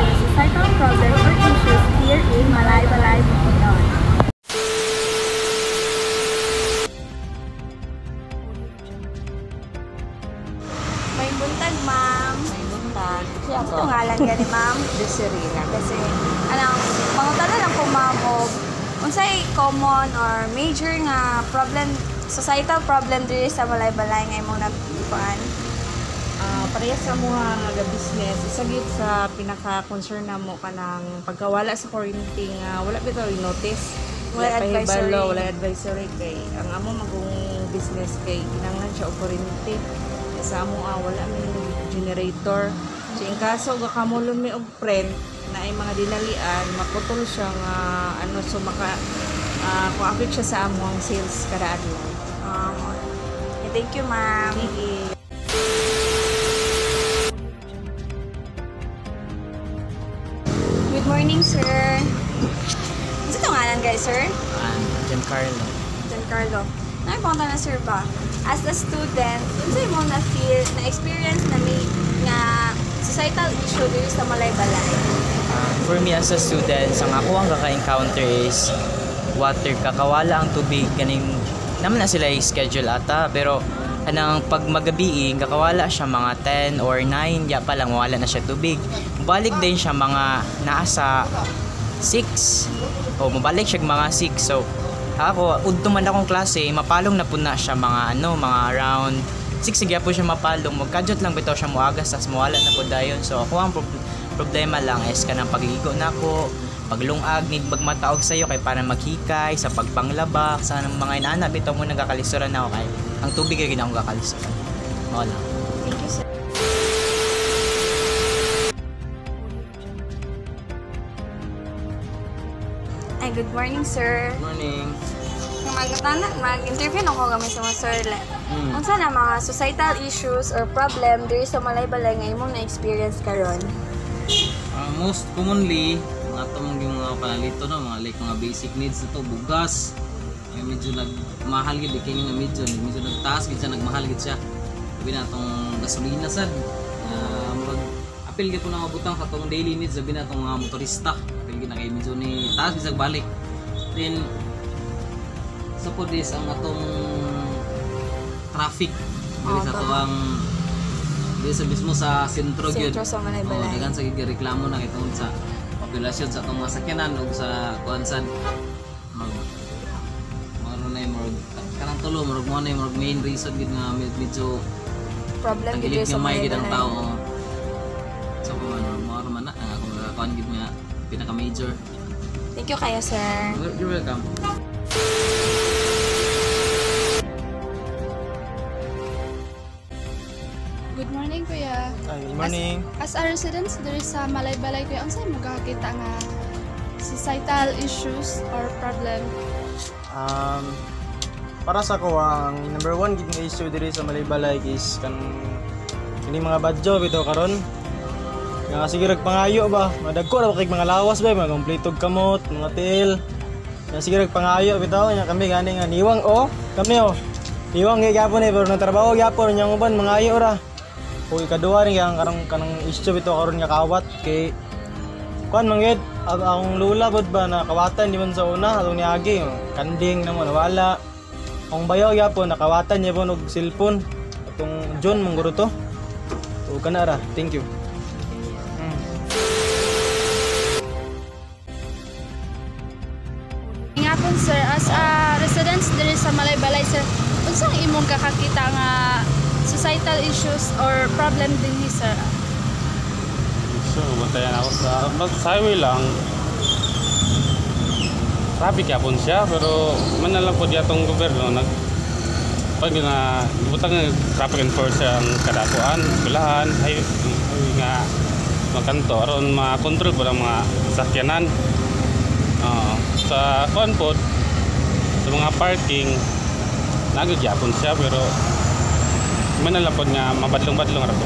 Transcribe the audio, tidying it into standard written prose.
are the societal problems or issues here in Malaybalay, Bukidnon. May buntag, ma'am. May buntag. Siya Ito ko. ngalan gani, ma'am. Desiree lang. Kasi, mga tala lang po, ma'am, o unsay common or major nga problem, societal problem diri sa Malaybalay nga imong nagpuan? Pareha sa mga nga business, isagit sa pinaka-concern na mo ka ng pagkawala sa kuryente nga wala bitaw notice. Wala advisory. Wala advisory kay ang amo magong business kay kinahanglan siya og kuryente. Sa amo wala may generator. So in kaso gakamulon mi og friend na ay mga dinalian, maputol siya nga so kung affect siya sa amo ang sales kada adlaw. Thank you, ma'am. Sige. Good morning, sir. Ano ito ngalan, guys, sir? Giancarlo. Giancarlo. Nakapunta na, sir, ba? As a student, ano mo na-feel, na-experience na may nga societal issue dito sa Malaybalay? For me as a student, ang ako ang kaka-encounter is water. Kakawala ang tubig. Ganing naman na sila schedule ata. Pero anang pag magabi, kakawala siya mga 10 or 9. Ya pa lang, wala na siya tubig. Mabalik din siya mga nasa 6. O mabalik siya mga 6. So ako, udto man akong klase, mapalong na po na siya mga mga around 6 sigya po siya mapalong. Magkadyot lang bitaw siya muagas, tas mawala na po dayon. So ako ang problema lang is kanang pagligo na ako, paglungag, need magmataog sa'yo kay para maghikay, sa pagpanglabak, sa mga inana, bitaw mo nagkakalisuran na ako kay ang tubig ay ginawang kakalisuran. Wala. Thank you, sir. Ay, good morning, sir. Good morning. Mag-interview na ko kami sa mga sir. Unsa na mga societal issues or problem diri sa Malaybalay nga imong na-experience karon? Most commonly, mga itong mga panalito no, mga like mga basic needs ito, bugas. Ay medyo nagmahal gid kay nga medyo nagtaas gid siya, nagmahal gid siya. Sabi na itong gasolina sad. Apil gid ko na mabutang sa itong daily needs, sabi na itong mga motorista. Apil gid na kay medyo ni taas gid balik. Then sa po this ang atong traffic. Dili sa tuwang dili sa mismo sa sentro gyud. Sentro sa Malaybalay. Dagan sa reklamo na itong sa populasyon sa itong mga sakyanan o sa kuansan. Maro na yung kanang tulo, mo na yung main reason gid nga medyo Problem gid sa may gid ang Malaybalay. tao. So maro man na kung kuan gid nga pinaka major. Thank you kayo, sir. You're welcome. Good morning, kuya. Good morning. As a resident diri sa Malaybalay, kuya, unsay mo makakita nga societal issues or problem? Para sa ko ang number 1 gid nga issue diri sa Malaybalay is kini mga badjo bitaw karon. Nga sige rag pangayo ba, madagko ra kay mga lawas ba, mga kompletog kamot, mga til. Nga sige rag pangayo bitaw nya kami gani nga niwang kami niwang gyapon pero nagtrabaho gyapon nya uban mga ayo ra. Uy, kaduwa rin ang kanang issue bitaw karon nga kawat kay kuan manggid ang lula bod ba na kawatan di man sa una atong niagi kanding namo nawala. Ang bayaw gyapon nakawatan niya po og cellphone atong John mangguro to. O kana ra. Thank you. Nga po, sir, as a residents diri sa Malaybalay, sir, unsang imong kakakita nga societal issues or problem din ni sir? So, bantayan ako sa highway lang. Traffic yapon siya, pero man na lang po ditong gobyerno pag nga butang traffic enforcer ang kadakuan, eskwelahan, highway nga makanto aron ma-control po ang mga sakyanan. Sa kuan po, sa mga parking nagyapon siya, pero man na lang po nga mabadlong-badlong ra po.